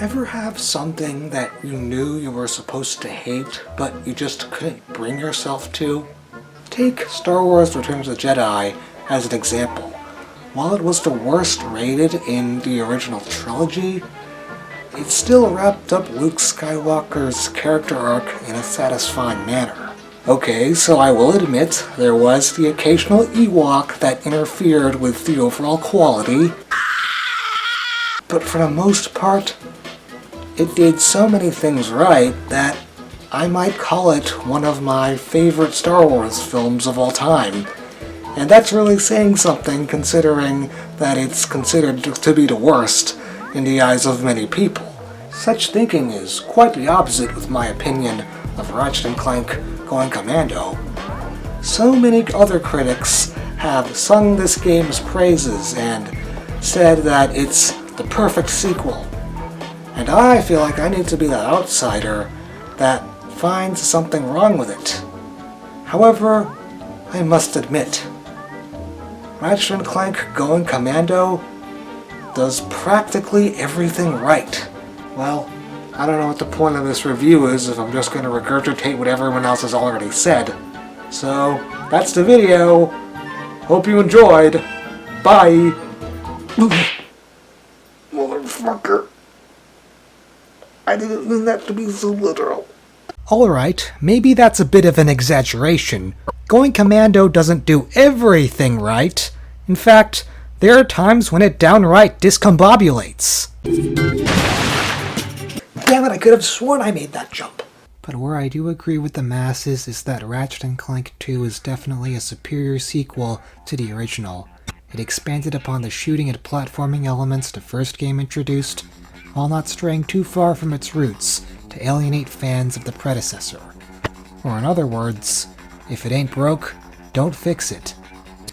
Ever have something that you knew you were supposed to hate, but you just couldn't bring yourself to? Take Star Wars Return of the Jedi as an example. While it was the worst rated in the original trilogy, it still wrapped up Luke Skywalker's character arc in a satisfying manner. Okay, so I will admit there was the occasional Ewok that interfered with the overall quality, but for the most part, it did so many things right that I might call it one of my favorite Star Wars films of all time. And that's really saying something considering that it's considered to be the worst in the eyes of many people. Such thinking is quite the opposite with my opinion of Ratchet and Clank Going Commando. So many other critics have sung this game's praises and said that it's the perfect sequel. And I feel like I need to be the outsider that finds something wrong with it. However, I must admit, Ratchet and Clank Going Commando does practically everything right. Well, I don't know what the point of this review is if I'm just going to regurgitate what everyone else has already said. So, that's the video. Hope you enjoyed. Bye! Motherfucker. I didn't mean that to be so literal. Alright, maybe that's a bit of an exaggeration. Going Commando doesn't do everything right. In fact, there are times when it downright discombobulates. Damn it, I could have sworn I made that jump. But where I do agree with the masses is that Ratchet and Clank 2 is definitely a superior sequel to the original. It expanded upon the shooting and platforming elements the first game introduced, while not straying too far from its roots to alienate fans of the predecessor. Or in other words, if it ain't broke, don't fix it.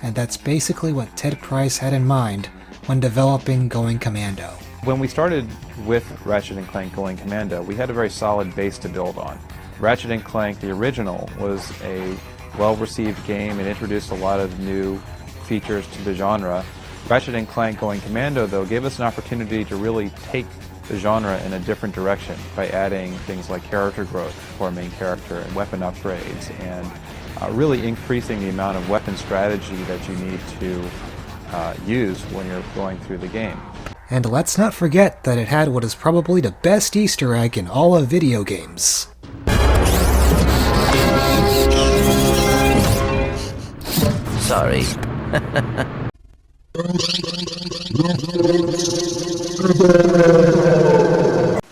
And that's basically what Ted Price had in mind when developing Going Commando. When we started with Ratchet and Clank Going Commando, we had a very solid base to build on. Ratchet and Clank, the original, was a well-received game and introduced a lot of new features to the genre. Ratchet and Clank Going Commando, though, gave us an opportunity to really take the genre in a different direction by adding things like character growth for our main character and weapon upgrades, and really increasing the amount of weapon strategy that you need to use when you're going through the game. And let's not forget that it had what is probably the best Easter egg in all of video games. Sorry.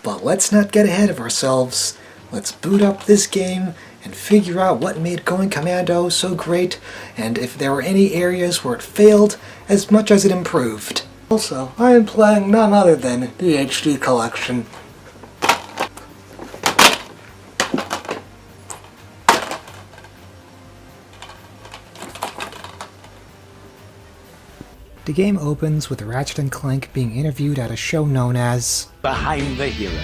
But let's not get ahead of ourselves. Let's boot up this game and figure out what made Going Commando so great, and if there were any areas where it failed as much as it improved. Also, I am playing none other than the HD collection. The game opens with Ratchet and Clank being interviewed at a show known as Behind the Hero.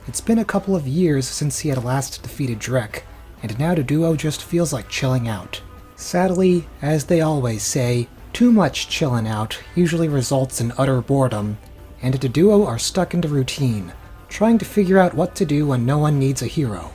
It's been a couple of years since he had last defeated Drek, and now the duo just feels like chilling out. Sadly, as they always say, too much chillin' out usually results in utter boredom, and the duo are stuck into routine, trying to figure out what to do when no one needs a hero.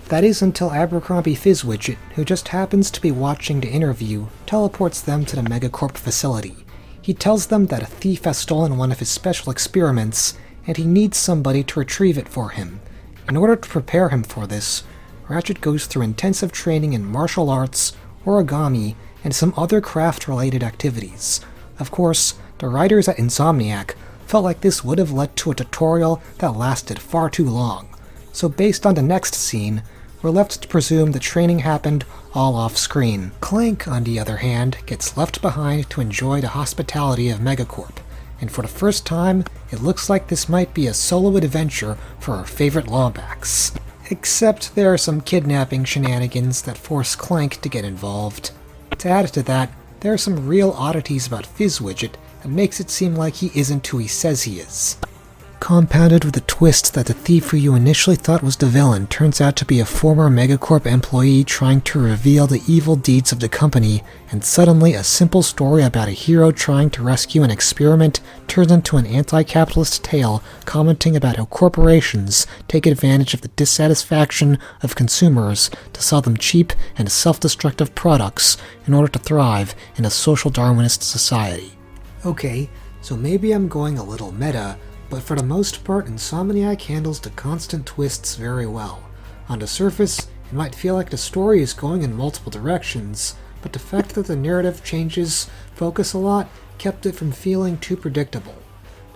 That is until Abercrombie Fizzwidget, who just happens to be watching the interview, teleports them to the Megacorp facility. He tells them that a thief has stolen one of his special experiments, and he needs somebody to retrieve it for him. In order to prepare him for this, Ratchet goes through intensive training in martial arts, origami, and some other craft-related activities. Of course, the writers at Insomniac felt like this would have led to a tutorial that lasted far too long. So based on the next scene, we're left to presume the training happened all off-screen. Clank, on the other hand, gets left behind to enjoy the hospitality of Megacorp, and for the first time, it looks like this might be a solo adventure for our favorite Lombax. Except there are some kidnapping shenanigans that force Clank to get involved. To add to that, there are some real oddities about Fizzwidget that makes it seem like he isn't who he says he is. compounded with the twist that the thief who you initially thought was the villain turns out to be a former Megacorp employee trying to reveal the evil deeds of the company, and suddenly a simple story about a hero trying to rescue an experiment turns into an anti-capitalist tale commenting about how corporations take advantage of the dissatisfaction of consumers to sell them cheap and self-destructive products in order to thrive in a social Darwinist society. Okay, so maybe I'm going a little meta, but for the most part, Insomniac handles the constant twists very well. On the surface, it might feel like the story is going in multiple directions, but the fact that the narrative changes focus a lot kept it from feeling too predictable.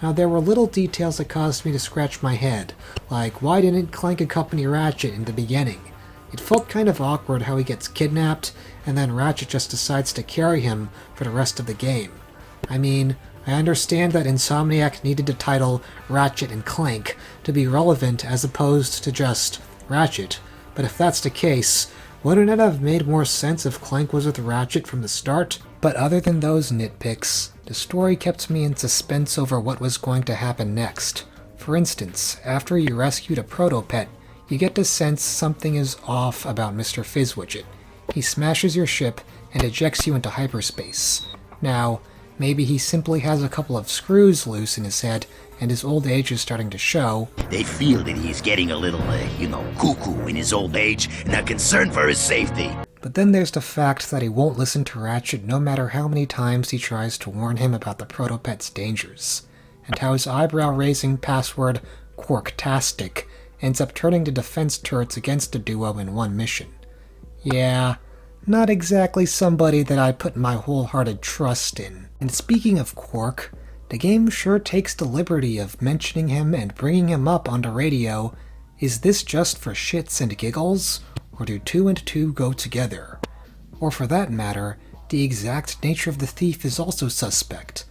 Now, there were little details that caused me to scratch my head, like why didn't Clank accompany Ratchet in the beginning? It felt kind of awkward how he gets kidnapped, and then Ratchet just decides to carry him for the rest of the game. I mean, I understand that Insomniac needed the title Ratchet and Clank to be relevant as opposed to just Ratchet, but if that's the case, wouldn't it have made more sense if Clank was with Ratchet from the start? But other than those nitpicks, the story kept me in suspense over what was going to happen next. For instance, after you rescued a proto-pet, you get the sense something is off about Mr. Fizzwidget. He smashes your ship and ejects you into hyperspace. Now, maybe he simply has a couple of screws loose in his head and his old age is starting to show. They feel that he's getting a little, cuckoo in his old age and are concerned for his safety. But then there's the fact that he won't listen to Ratchet no matter how many times he tries to warn him about the proto-pet's dangers, and how his eyebrow-raising password, Quarktastic, ends up turning the defense turrets against the duo in one mission. Yeah, not exactly somebody that I put my wholehearted trust in. And speaking of Quark, the game sure takes the liberty of mentioning him and bringing him up on the radio. Is this just for shits and giggles? Or do 2 and 2 go together? Or for that matter, the exact nature of the thief is also suspect.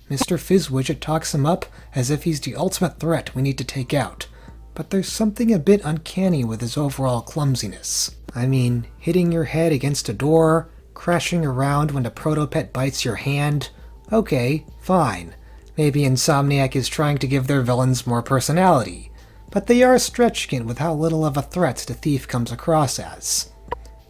Mr. Fizzwidget talks him up as if he's the ultimate threat we need to take out, but there's something a bit uncanny with his overall clumsiness. I mean, hitting your head against a door, crashing around when the proto-pet bites your hand. Okay, fine. Maybe Insomniac is trying to give their villains more personality, but they are stretching it with how little of a threat the thief comes across as.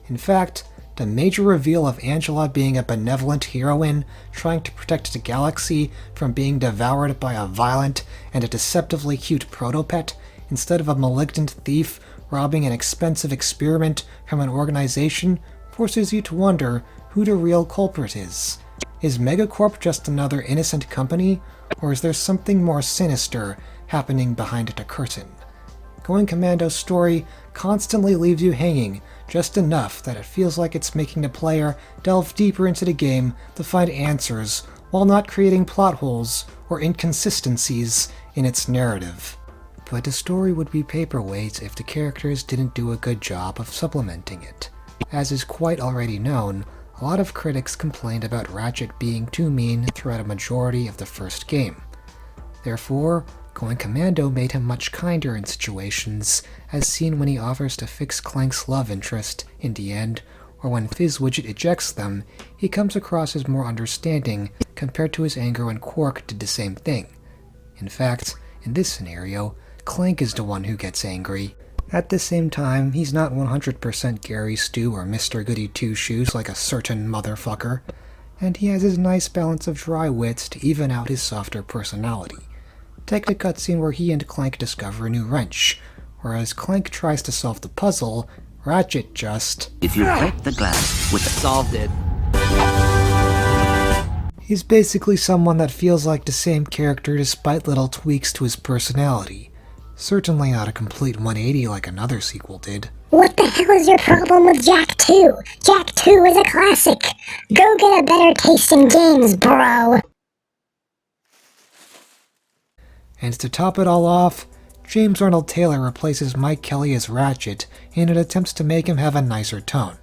In fact, the major reveal of Angela being a benevolent heroine trying to protect the galaxy from being devoured by a violent and a deceptively cute proto-pet instead of a malignant thief robbing an expensive experiment from an organization forces you to wonder who the real culprit is. Is Megacorp just another innocent company, or is there something more sinister happening behind the curtain? Going Commando's story constantly leaves you hanging just enough that it feels like it's making the player delve deeper into the game to find answers while not creating plot holes or inconsistencies in its narrative. But the story would be paperweight if the characters didn't do a good job of supplementing it. As is quite already known, a lot of critics complained about Ratchet being too mean throughout a majority of the first game. Therefore, Going Commando made him much kinder in situations, as seen when he offers to fix Clank's love interest in the end, or when Fizzwidget ejects them, he comes across as more understanding compared to his anger when Quark did the same thing. In fact, in this scenario, Clank is the one who gets angry. At the same time, he's not 100% Gary Stu or Mr. Goody Two-Shoes like a certain motherfucker, and he has his nice balance of dry wits to even out his softer personality. Take the cutscene where he and Clank discover a new wrench, whereas Clank tries to solve the puzzle, Ratchet just... If you break the glass with Solved it. He's basically someone that feels like the same character despite little tweaks to his personality. Certainly not a complete 180 like another sequel did. What the hell is your problem with Jak 2? Jak 2 is a classic. Go get a better taste in games, bro. And to top it all off, James Arnold Taylor replaces Mike Kelly as Ratchet in an attempt to make him have a nicer tone.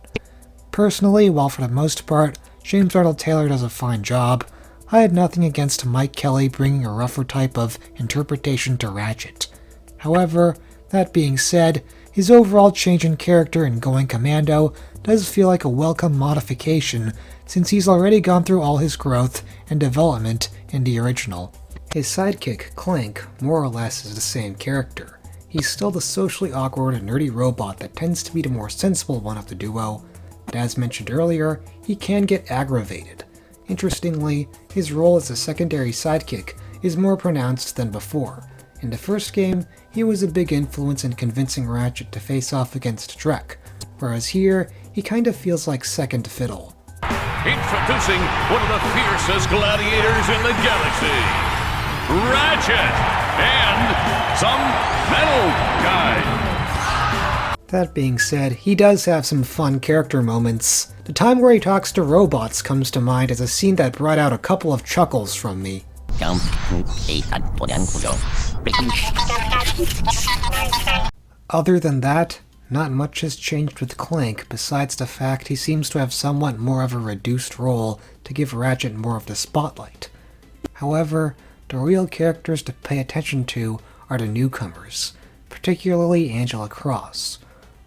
Personally, while for the most part, James Arnold Taylor does a fine job, I had nothing against Mike Kelly bringing a rougher type of interpretation to Ratchet. However, that being said, his overall change in character in Going Commando does feel like a welcome modification since he's already gone through all his growth and development in the original. His sidekick, Clank, more or less is the same character. He's still the socially awkward and nerdy robot that tends to be the more sensible one of the duo, but as mentioned earlier, he can get aggravated. Interestingly, his role as a secondary sidekick is more pronounced than before. In the first game, he was a big influence in convincing Ratchet to face off against Drek, whereas here, he kind of feels like second fiddle. Introducing one of the fiercest gladiators in the galaxy, Ratchet and some metal guy. That being said, he does have some fun character moments. The time where he talks to robots comes to mind as a scene that brought out a couple of chuckles from me. Other than that, not much has changed with Clank besides the fact he seems to have somewhat more of a reduced role to give Ratchet more of the spotlight. However, the real characters to pay attention to are the newcomers, particularly Angela Cross.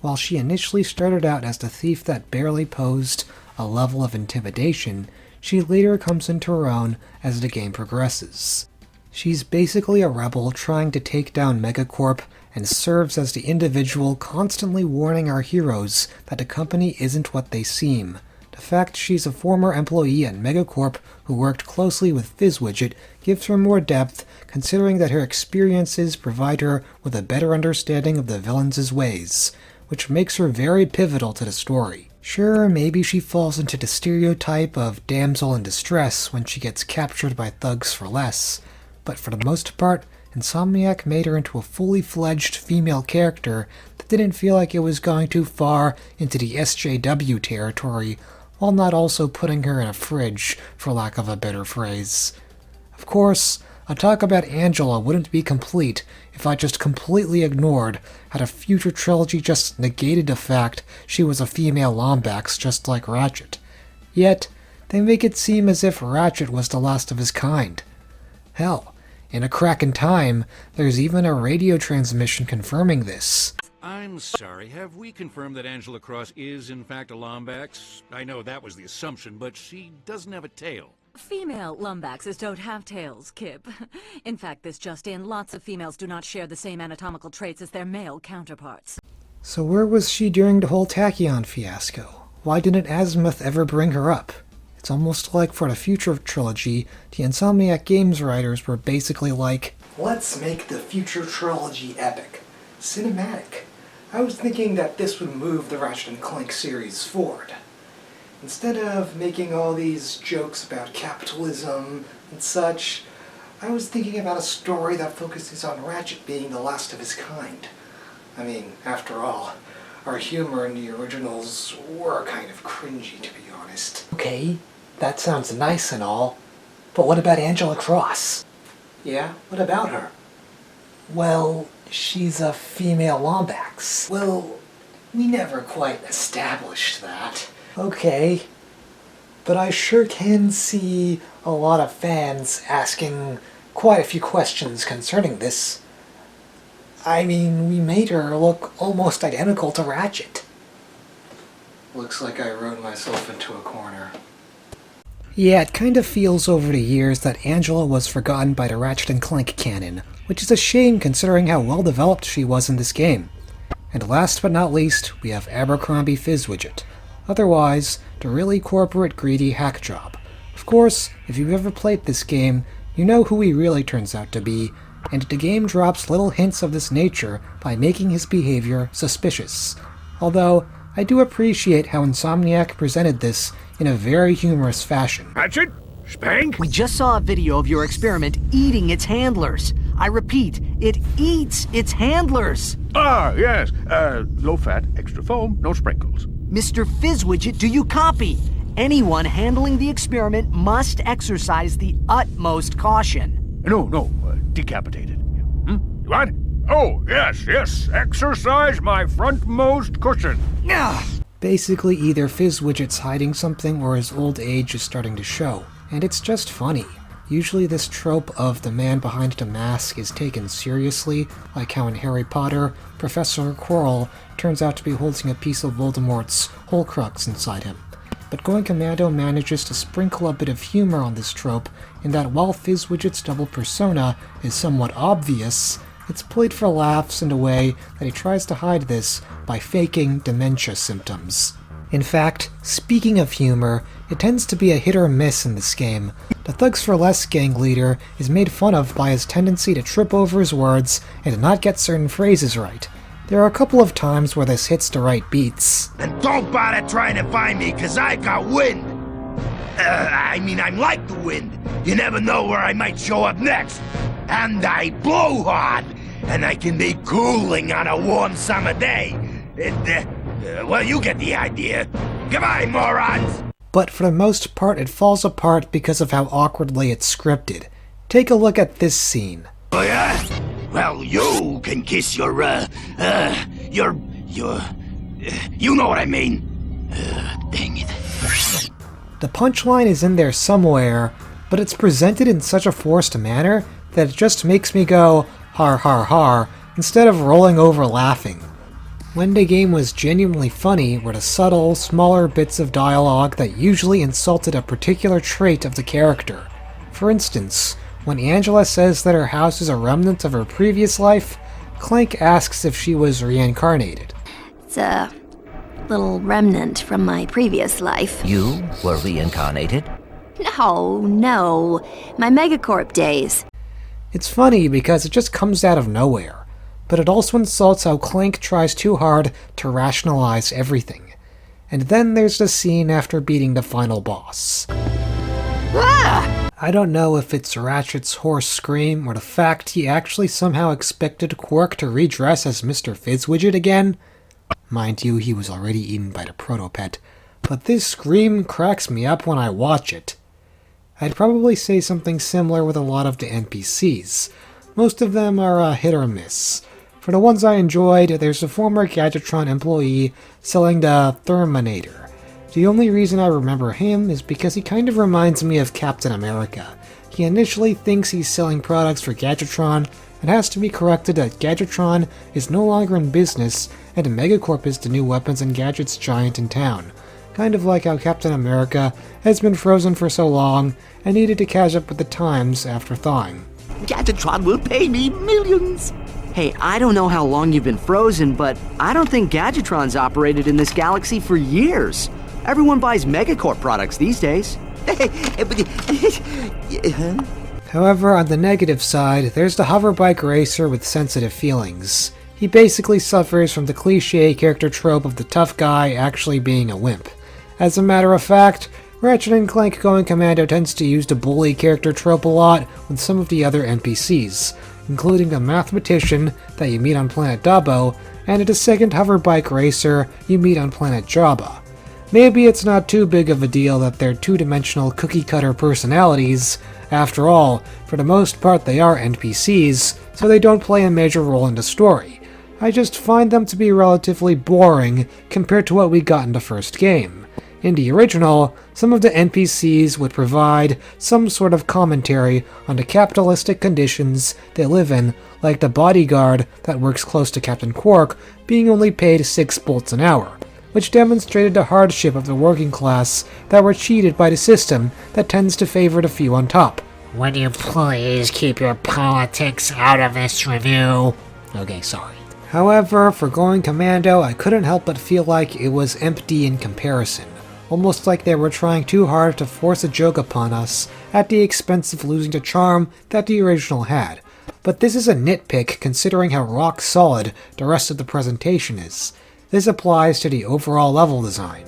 While she initially started out as the thief that barely posed a level of intimidation, she later comes into her own as the game progresses. She's basically a rebel trying to take down Megacorp and serves as the individual constantly warning our heroes that the company isn't what they seem. The fact she's a former employee at Megacorp who worked closely with Fizzwidget gives her more depth, considering that her experiences provide her with a better understanding of the villains' ways, which makes her very pivotal to the story. Sure, maybe she falls into the stereotype of damsel in distress when she gets captured by thugs for less, but for the most part, Insomniac made her into a fully fledged female character that didn't feel like it was going too far into the SJW territory, while not also putting her in a fridge, for lack of a better phrase. Of course, a talk about Angela wouldn't be complete if I just completely ignored how the future trilogy just negated the fact she was a female Lombax just like Ratchet. Yet, they make it seem as if Ratchet was the last of his kind. Hell, in A Crack in Time, there's even a radio transmission confirming this. I'm sorry, have we confirmed that Angela Cross is in fact a Lombax? I know that was the assumption, but she doesn't have a tail. Female Lombaxes don't have tails, Kip. In fact, this just in, lots of females do not share the same anatomical traits as their male counterparts. So where was she during the whole Tachyon fiasco? Why didn't Azimuth ever bring her up? It's almost like for the future trilogy, the Insomniac Games writers were basically like, let's make the future trilogy epic. Cinematic. I was thinking that this would move the Ratchet and Clank series forward. Instead of making all these jokes about capitalism and such, I was thinking about a story that focuses on Ratchet being the last of his kind. I mean, after all, our humor in the originals were kind of cringy, to be honest. Okay, that sounds nice and all, but what about Angela Cross? Yeah, what about her? Well, she's a female Lombax. Well, we never quite established that. Okay, but I sure can see a lot of fans asking quite a few questions concerning this. I mean, we made her look almost identical to Ratchet. Looks like I wrote myself into a corner. Yeah, it kind of feels over the years that Angela was forgotten by the Ratchet and Clank canon, which is a shame considering how well developed she was in this game. And last but not least, we have Abercrombie Fizzwidget. Otherwise, the really corporate greedy hack job. Of course, if you've ever played this game, you know who he really turns out to be, and the game drops little hints of this nature by making his behavior suspicious. Although, I do appreciate how Insomniac presented this in a very humorous fashion. Ratchet? Spank? We just saw a video of your experiment eating its handlers. I repeat, it eats its handlers. Ah, yes. Low fat, extra foam, no sprinkles. Mr. Fizzwidget, do you copy? Anyone handling the experiment must exercise the utmost caution. No, decapitated. What? Oh, yes, exercise my frontmost cushion. Basically, either Fizzwidget's hiding something or his old age is starting to show, and it's just funny. Usually this trope of the man behind the mask is taken seriously, like how in Harry Potter, Professor Quirrell turns out to be holding a piece of Voldemort's Horcrux inside him. but Going Commando manages to sprinkle a bit of humor on this trope in that while Fizzwidget's double persona is somewhat obvious, it's played for laughs in a way that he tries to hide this by faking dementia symptoms. In fact, speaking of humor, it tends to be a hit or miss in this game. The Thugs for Less gang leader is made fun of by his tendency to trip over his words and to not get certain phrases right. There are a couple of times where this hits the right beats. And don't bother trying to find me, cause I got wind. I'm like the wind. You never know where I might show up next. And I blow hard. And I can be cooling on a warm summer day. Well, you get the idea. Goodbye, morons! But for the most part, it falls apart because of how awkwardly it's scripted. Take a look at this scene. Oh yeah? Well, you can kiss you know what I mean. Dang it. The punchline is in there somewhere, but it's presented in such a forced manner that it just makes me go, har har har, instead of rolling over laughing. When the game was genuinely funny were the subtle, smaller bits of dialogue that usually insulted a particular trait of the character. For instance, when Angela says that her house is a remnant of her previous life, Clank asks if she was reincarnated. It's a little remnant from my previous life. You were reincarnated? No. My Megacorp days. It's funny because it just comes out of nowhere, but it also insults how Clank tries too hard to rationalize everything. And then there's the scene after beating the final boss. Ah! I don't know if it's Ratchet's hoarse scream or the fact he actually somehow expected Quark to redress as Mr. Fizzwidget again. Mind you, he was already eaten by the Protopet, but this scream cracks me up when I watch it. I'd probably say something similar with a lot of the NPCs. Most of them are a hit or miss. For the ones I enjoyed, there's a former Gadgetron employee selling the Therminator. The only reason I remember him is because he kind of reminds me of Captain America. He initially thinks he's selling products for Gadgetron, and has to be corrected that Gadgetron is no longer in business, and Megacorp is the new weapons and gadgets giant in town. Kind of like how Captain America has been frozen for so long, and needed to catch up with the times after thawing. Gadgetron will pay me millions! Hey, I don't know how long you've been frozen, but I don't think Gadgetron's operated in this galaxy for years. Everyone buys Megacorp products these days. However, on the negative side, there's the hoverbike racer with sensitive feelings. He basically suffers from the cliché character trope of the tough guy actually being a wimp. As a matter of fact, Ratchet and Clank Going Commando tends to use the bully character trope a lot with some of the other NPCs, including the mathematician that you meet on planet Dabo, and the second hoverbike racer you meet on planet Jabba. Maybe it's not too big of a deal that they're two-dimensional cookie-cutter personalities. After all, for the most part they are NPCs, so they don't play a major role in the story. I just find them to be relatively boring compared to what we got in the first game. In the original, some of the NPCs would provide some sort of commentary on the capitalistic conditions they live in, like the bodyguard that works close to Captain Quark being only paid 6 bolts an hour, which demonstrated the hardship of the working class that were cheated by the system that tends to favor the few on top. Would you please keep your politics out of this review? Okay, sorry. However, for Going Commando, I couldn't help but feel like it was empty in comparison. Almost like they were trying too hard to force a joke upon us at the expense of losing the charm that the original had. But this is a nitpick considering how rock solid the rest of the presentation is. This applies to the overall level design.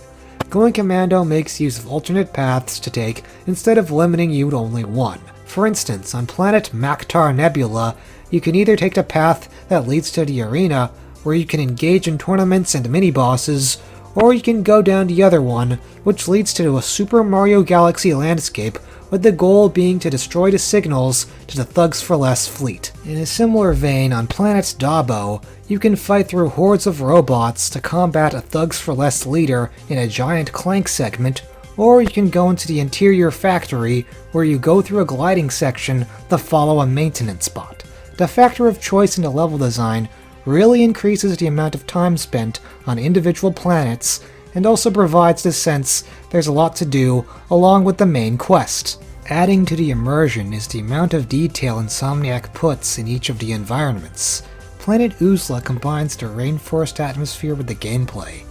Going Commando makes use of alternate paths to take instead of limiting you to only one. For instance, on planet Maktar Nebula, you can either take the path that leads to the arena, where you can engage in tournaments and mini-bosses, or you can go down the other one, which leads to a Super Mario Galaxy landscape, with the goal being to destroy the signals to the Thugs for Less fleet. In a similar vein, on planet Dabo, you can fight through hordes of robots to combat a Thugs for Less leader in a giant Clank segment, or you can go into the interior factory, where you go through a gliding section to follow a maintenance spot. The factor of choice in the level design really increases the amount of time spent on individual planets, and also provides the sense there's a lot to do along with the main quest. Adding to the immersion is the amount of detail Insomniac puts in each of the environments. Planet Uzla combines the rainforest atmosphere with the gameplay.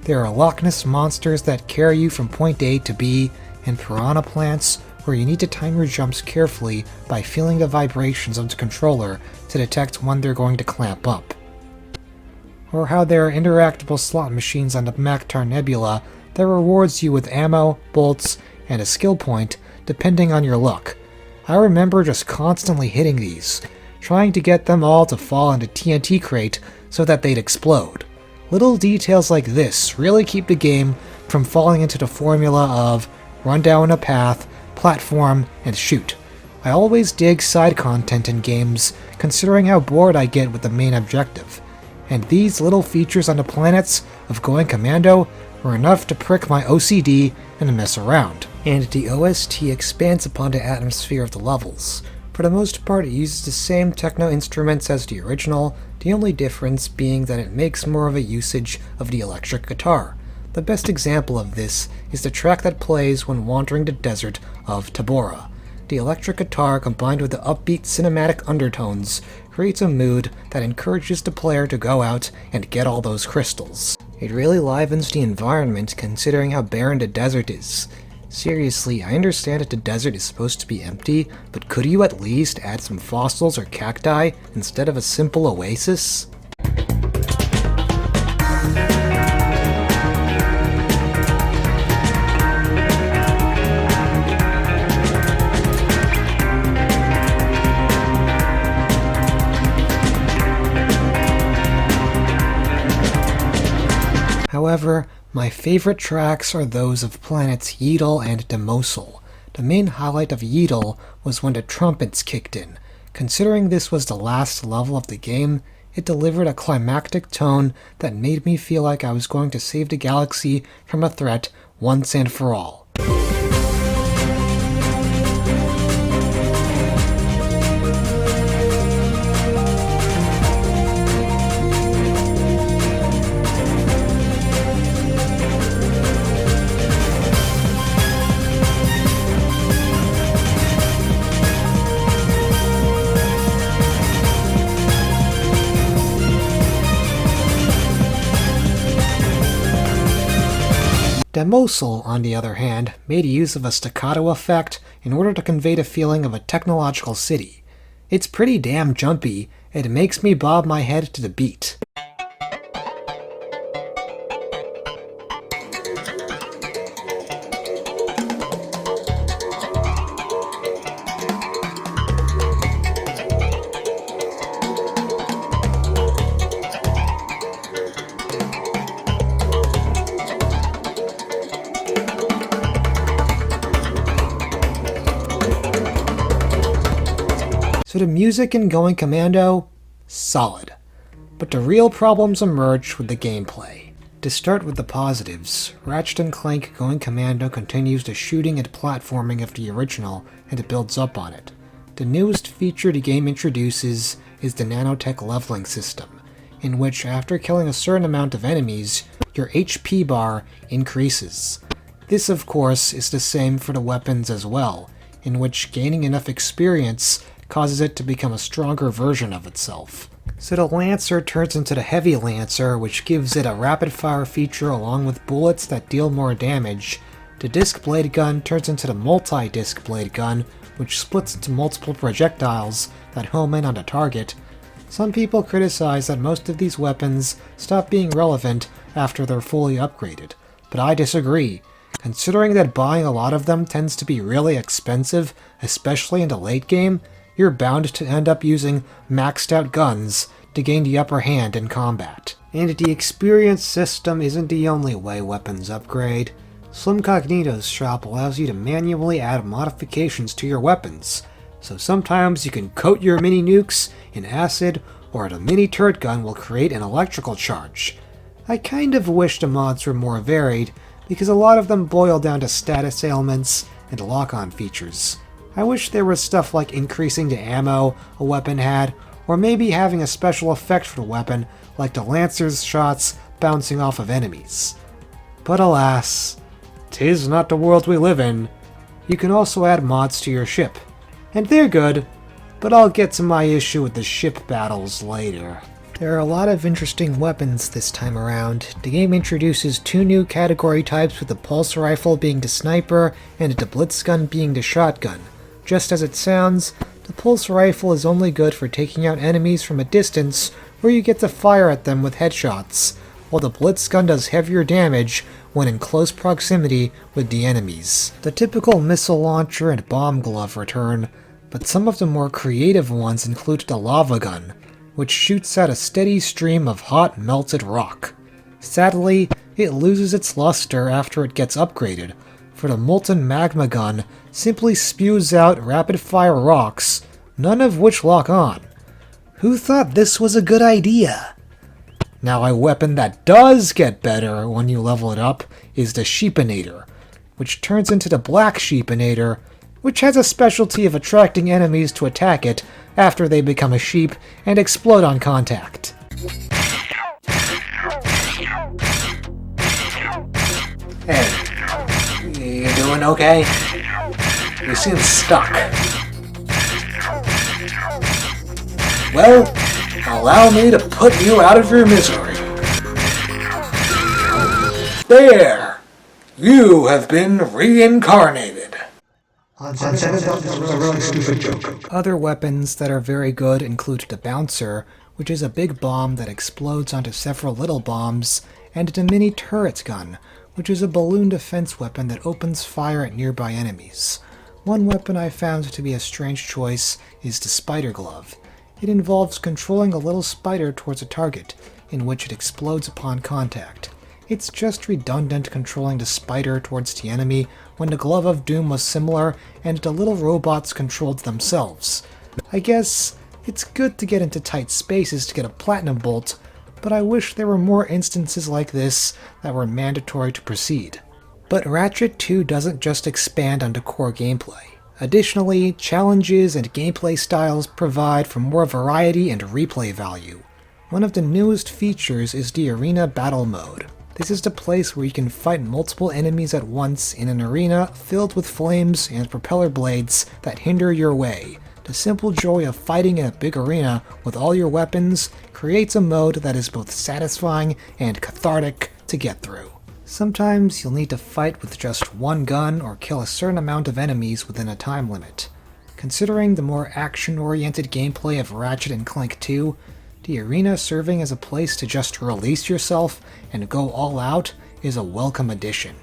There are Loch Ness monsters that carry you from point A to B, and piranha plants where you need to time your jumps carefully by feeling the vibrations of the controller to detect when they're going to clamp up. Or how there are interactable slot machines on the Maktar Nebula that rewards you with ammo, bolts, and a skill point depending on your luck. I remember just constantly hitting these, trying to get them all to fall into TNT crate so that they'd explode. Little details like this really keep the game from falling into the formula of run down a path, platform, and shoot. I always dig side content in games, considering how bored I get with the main objective, and these little features on the planets of Going Commando were enough to prick my OCD and mess around. And the OST expands upon the atmosphere of the levels. For the most part, it uses the same techno instruments as the original, the only difference being that it makes more of a usage of the electric guitar. The best example of this is the track that plays when wandering the desert of Tabora. The electric guitar combined with the upbeat cinematic undertones creates a mood that encourages the player to go out and get all those crystals. It really livens the environment considering how barren the desert is. Seriously, I understand that the desert is supposed to be empty, but could you at least add some fossils or cacti instead of a simple oasis? However, my favorite tracks are those of planets Yeatle and Demosul. The main highlight of Yeatle was when the trumpets kicked in. Considering this was the last level of the game, it delivered a climactic tone that made me feel like I was going to save the galaxy from a threat once and for all. Demosul, on the other hand, made use of a staccato effect in order to convey the feeling of a technological city. It's pretty damn jumpy, and it makes me bob my head to the beat. So the music in Going Commando? Solid. But the real problems emerge with the gameplay. To start with the positives, Ratchet and Clank Going Commando continues the shooting and platforming of the original, and it builds up on it. The newest feature the game introduces is the nanotech leveling system, in which after killing a certain amount of enemies, your HP bar increases. This of course is the same for the weapons as well, in which gaining enough experience causes it to become a stronger version of itself. So the Lancer turns into the Heavy Lancer, which gives it a rapid-fire feature along with bullets that deal more damage. The Disc Blade Gun turns into the Multi-Disc Blade Gun, which splits into multiple projectiles that home in on the target. Some people criticize that most of these weapons stop being relevant after they're fully upgraded, but I disagree. Considering that buying a lot of them tends to be really expensive, especially in the late game, you're bound to end up using maxed out guns to gain the upper hand in combat. And the experience system isn't the only way weapons upgrade. Slimcognito's shop allows you to manually add modifications to your weapons, so sometimes you can coat your mini nukes in acid, or the mini turret gun will create an electrical charge. I kind of wish the mods were more varied, because a lot of them boil down to status ailments and lock-on features. I wish there was stuff like increasing the ammo a weapon had, or maybe having a special effect for the weapon, like the Lancer's shots bouncing off of enemies. But alas, 'tis not the world we live in. You can also add mods to your ship, and they're good, but I'll get to my issue with the ship battles later. There are a lot of interesting weapons this time around. The game introduces 2 new category types, with the pulse rifle being the sniper and the blitz gun being the shotgun. Just as it sounds, the pulse rifle is only good for taking out enemies from a distance where you get to fire at them with headshots, while the blitz gun does heavier damage when in close proximity with the enemies. The typical missile launcher and bomb glove return, but some of the more creative ones include the lava gun, which shoots out a steady stream of hot melted rock. Sadly, it loses its luster after it gets upgraded, for the molten magma gun simply spews out rapid-fire rocks, none of which lock on. Who thought this was a good idea? Now, a weapon that does get better when you level it up is the Sheepinator, which turns into the Black Sheepinator, which has a specialty of attracting enemies to attack it after they become a sheep and explode on contact. Hey, you doing okay? You seem stuck. Well, allow me to put you out of your misery. There! You have been reincarnated. Other weapons that are very good include the Bouncer, which is a big bomb that explodes onto several little bombs, and the mini turret gun, which is a balloon defense weapon that opens fire at nearby enemies. One weapon I found to be a strange choice is the Spider Glove. It involves controlling a little spider towards a target, in which it explodes upon contact. It's just redundant controlling the spider towards the enemy when the Glove of Doom was similar and the little robots controlled themselves. I guess it's good to get into tight spaces to get a platinum bolt, but I wish there were more instances like this that were mandatory to proceed. But Ratchet 2 doesn't just expand onto core gameplay. Additionally, challenges and gameplay styles provide for more variety and replay value. One of the newest features is the Arena Battle Mode. This is the place where you can fight multiple enemies at once in an arena filled with flames and propeller blades that hinder your way. The simple joy of fighting in a big arena with all your weapons creates a mode that is both satisfying and cathartic to get through. Sometimes you'll need to fight with just one gun or kill a certain amount of enemies within a time limit. Considering the more action-oriented gameplay of Ratchet and Clank 2, the arena serving as a place to just release yourself and go all out is a welcome addition.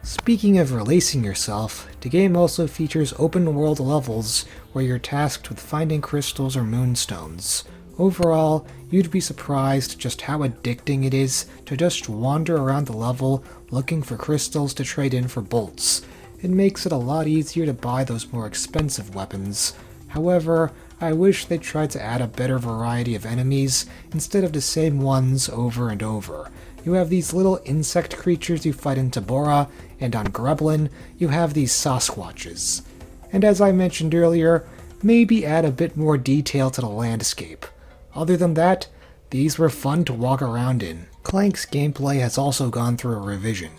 Speaking of releasing yourself, the game also features open-world levels where you're tasked with finding crystals or moonstones. Overall, you'd be surprised just how addicting it is to just wander around the level looking for crystals to trade in for bolts. It makes it a lot easier to buy those more expensive weapons. However, I wish they tried to add a better variety of enemies instead of the same ones over and over. You have these little insect creatures you fight in Tabora, and on Grublin, you have these Sasquatches. And as I mentioned earlier, maybe add a bit more detail to the landscape. Other than that, these were fun to walk around in. Clank's gameplay has also gone through a revision.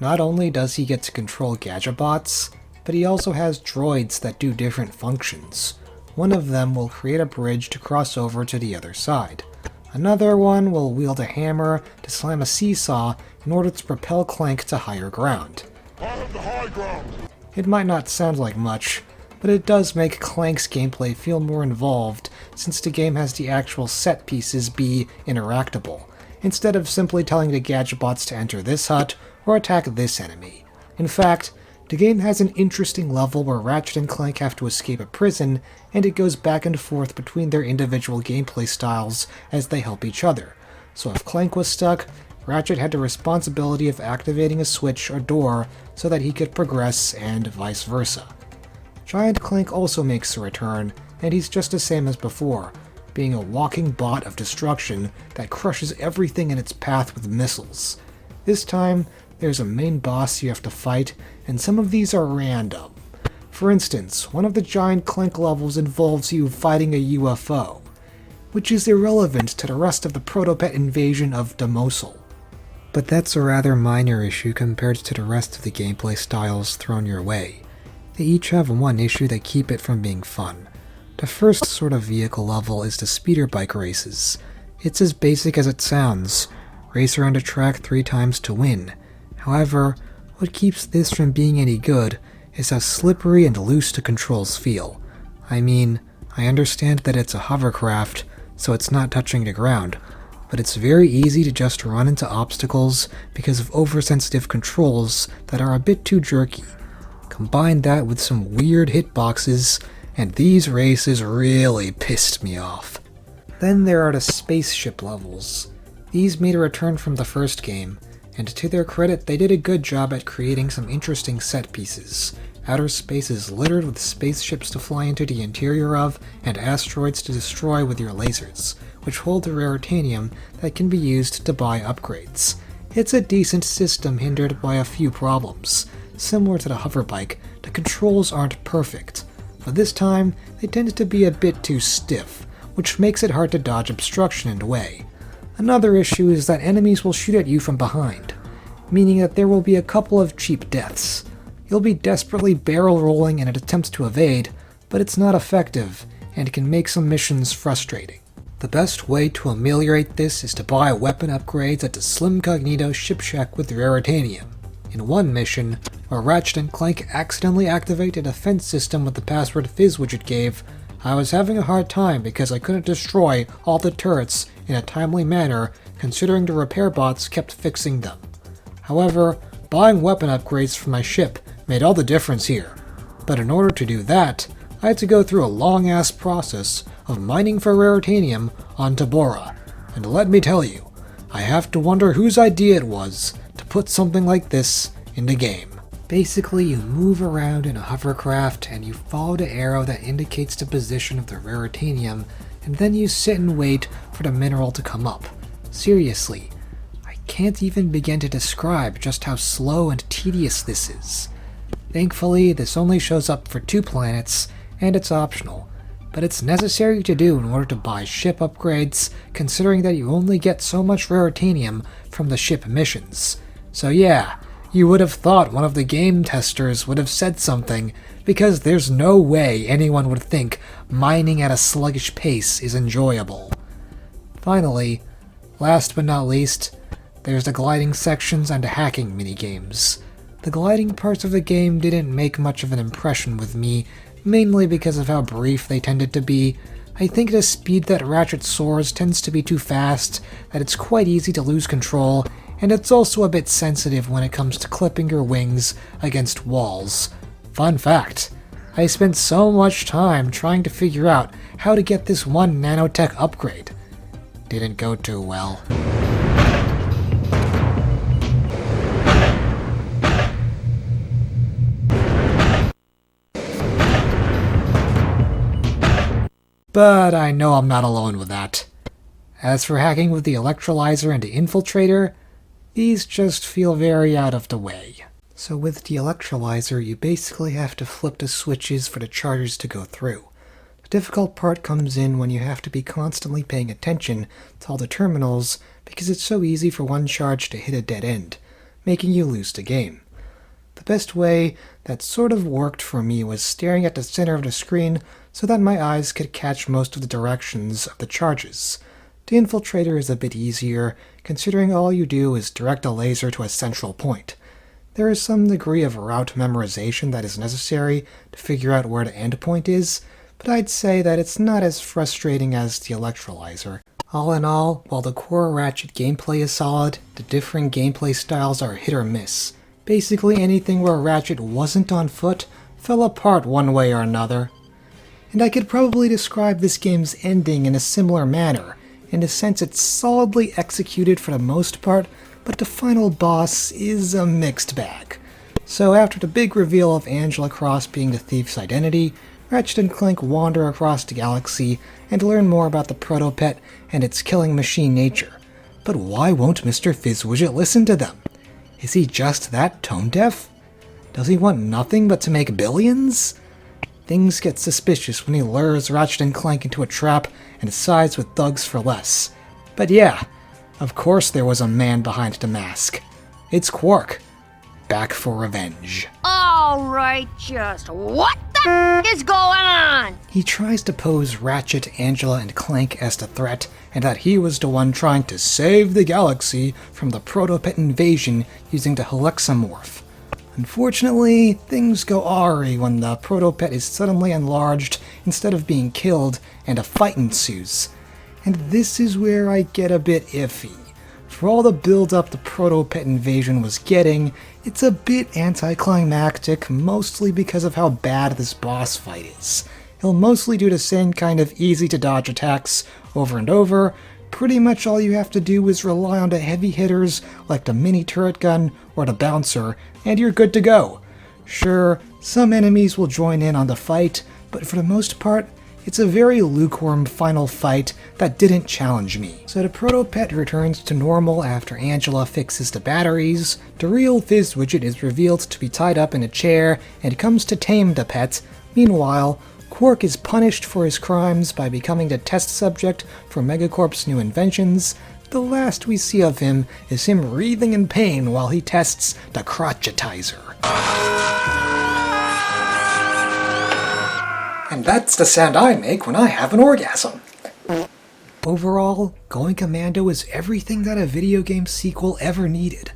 Not only does he get to control Gadgetbots, but he also has droids that do different functions. One of them will create a bridge to cross over to the other side. Another one will wield a hammer to slam a seesaw in order to propel Clank to higher ground. I have the high ground! It might not sound like much, but it does make Clank's gameplay feel more involved since the game has the actual set pieces be interactable, instead of simply telling the Gadgetbots to enter this hut or attack this enemy. In fact, the game has an interesting level where Ratchet and Clank have to escape a prison, and it goes back and forth between their individual gameplay styles as they help each other. So if Clank was stuck, Ratchet had the responsibility of activating a switch or door so that he could progress, and vice versa. Giant Clank also makes a return, and he's just the same as before, being a walking bot of destruction that crushes everything in its path with missiles. This time, there's a main boss you have to fight, and some of these are random. For instance, one of the Giant Clank levels involves you fighting a UFO, which is irrelevant to the rest of the Protopet invasion of Demosul. But that's a rather minor issue compared to the rest of the gameplay styles thrown your way. They each have one issue that keep it from being fun. The first sort of vehicle level is the speeder bike races. It's as basic as it sounds. Race around a track 3 times to win. However, what keeps this from being any good is how slippery and loose the controls feel. I mean, I understand that it's a hovercraft, so it's not touching the ground, but it's very easy to just run into obstacles because of oversensitive controls that are a bit too jerky. Combine that with some weird hitboxes, and these races really pissed me off. Then there are the spaceship levels. These made a return from the first game, and to their credit, they did a good job at creating some interesting set pieces. Outer space is littered with spaceships to fly into the interior of, and asteroids to destroy with your lasers, which hold the raritanium that can be used to buy upgrades. It's a decent system hindered by a few problems. Similar to the hoverbike, the controls aren't perfect, but this time they tend to be a bit too stiff, which makes it hard to dodge obstruction in the way. Another issue is that enemies will shoot at you from behind, meaning that there will be a couple of cheap deaths. You'll be desperately barrel rolling in an attempt to evade, but it's not effective, and can make some missions frustrating. The best way to ameliorate this is to buy weapon upgrades at the Slim Cognito ship shack with raritanium. In one mission, where Ratchet and Clank accidentally activate a defense system with the password Fizzwidget gave, I was having a hard time because I couldn't destroy all the turrets in a timely manner considering the repair bots kept fixing them. However, buying weapon upgrades for my ship made all the difference here. But in order to do that, I had to go through a long-ass process of mining for raritanium on Tabora. And let me tell you, I have to wonder whose idea it was to put something like this in the game. Basically, you move around in a hovercraft and you follow the arrow that indicates the position of the raritanium, and then you sit and wait for the mineral to come up. Seriously, I can't even begin to describe just how slow and tedious this is. Thankfully, this only shows up for 2 planets, and it's optional, but it's necessary to do in order to buy ship upgrades, considering that you only get so much raritanium from the ship missions. So yeah, you would have thought one of the game testers would have said something, because there's no way anyone would think mining at a sluggish pace is enjoyable. Finally, last but not least, there's the gliding sections and the hacking minigames. The gliding parts of the game didn't make much of an impression with me, mainly because of how brief they tended to be. I think the speed that Ratchet soars tends to be too fast, that it's quite easy to lose control, and it's also a bit sensitive when it comes to clipping your wings against walls. Fun fact, I spent so much time trying to figure out how to get this one nanotech upgrade. Didn't go too well. But I know I'm not alone with that. As for hacking with the electrolyzer and the infiltrator, these just feel very out of the way. So with the electrolyzer, you basically have to flip the switches for the chargers to go through. The difficult part comes in when you have to be constantly paying attention to all the terminals because it's so easy for one charge to hit a dead end, making you lose the game. The best way that sort of worked for me was staring at the center of the screen so that my eyes could catch most of the directions of the charges. The infiltrator is a bit easier, considering all you do is direct a laser to a central point. There is some degree of route memorization that is necessary to figure out where the endpoint is, but I'd say that it's not as frustrating as the electrolyzer. All in all, while the core Ratchet gameplay is solid, the differing gameplay styles are hit or miss. Basically anything where Ratchet wasn't on foot fell apart one way or another. And I could probably describe this game's ending in a similar manner, in the sense it's solidly executed for the most part, but the final boss is a mixed bag. So after the big reveal of Angela Cross being the thief's identity, Ratchet and Clank wander across the galaxy and learn more about the Protopet and its killing machine nature. But why won't Mr. Fizzwidget listen to them? Is he just that tone deaf? Does he want nothing but to make billions? Things get suspicious when he lures Ratchet and Clank into a trap and sides with thugs for less. But yeah, Of course there was a man behind the mask. It's Quark, back for revenge. Alright, just what the is going on? He tries to pose Ratchet, Angela, and Clank as the threat, and that he was the one trying to save the galaxy from the Protopet invasion using the Helixamorph. Unfortunately, things go awry when the Protopet is suddenly enlarged instead of being killed, and a fight ensues. And this is where I get a bit iffy. For all the build-up the Protopet invasion was getting, it's a bit anticlimactic, mostly because of how bad this boss fight is. He'll mostly do the same kind of easy-to-dodge attacks over and over. Pretty much all you have to do is rely on the heavy hitters like the mini turret gun or the bouncer, and you're good to go. Sure, some enemies will join in on the fight, but for the most part, it's a very lukewarm final fight that didn't challenge me. So the Protopet returns to normal after Angela fixes the batteries, the real Fizz widget is revealed to be tied up in a chair and comes to tame the pet. Meanwhile, Quark is punished for his crimes by becoming the test subject for Megacorp's new inventions. The last we see of him is him wreathing in pain while he tests the crotchetizer. And that's the sound I make when I have an orgasm. Overall, Going Commando is everything that a video game sequel ever needed.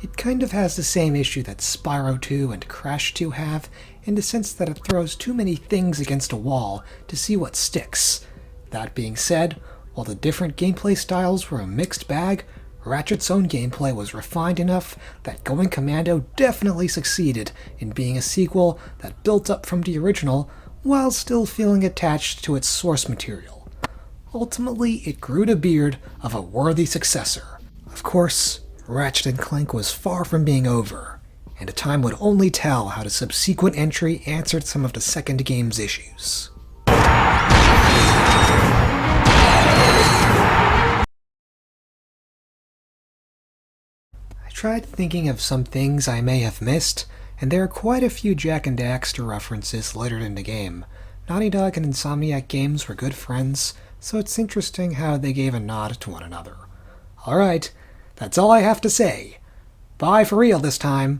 It kind of has the same issue that Spyro 2 and Crash 2 have, in the sense that it throws too many things against a wall to see what sticks. That being said, while the different gameplay styles were a mixed bag, Ratchet's own gameplay was refined enough that Going Commando definitely succeeded in being a sequel that built up from the original while still feeling attached to its source material. Ultimately, it grew the beard of a worthy successor. Of course, Ratchet and Clank was far from being over, and time would only tell how the subsequent entry answered some of the second game's issues. I tried thinking of some things I may have missed, and there are quite a few Jak and Daxter references littered in the game. Naughty Dog and Insomniac Games were good friends, so it's interesting how they gave a nod to one another. Alright, that's all I have to say. Bye for real this time.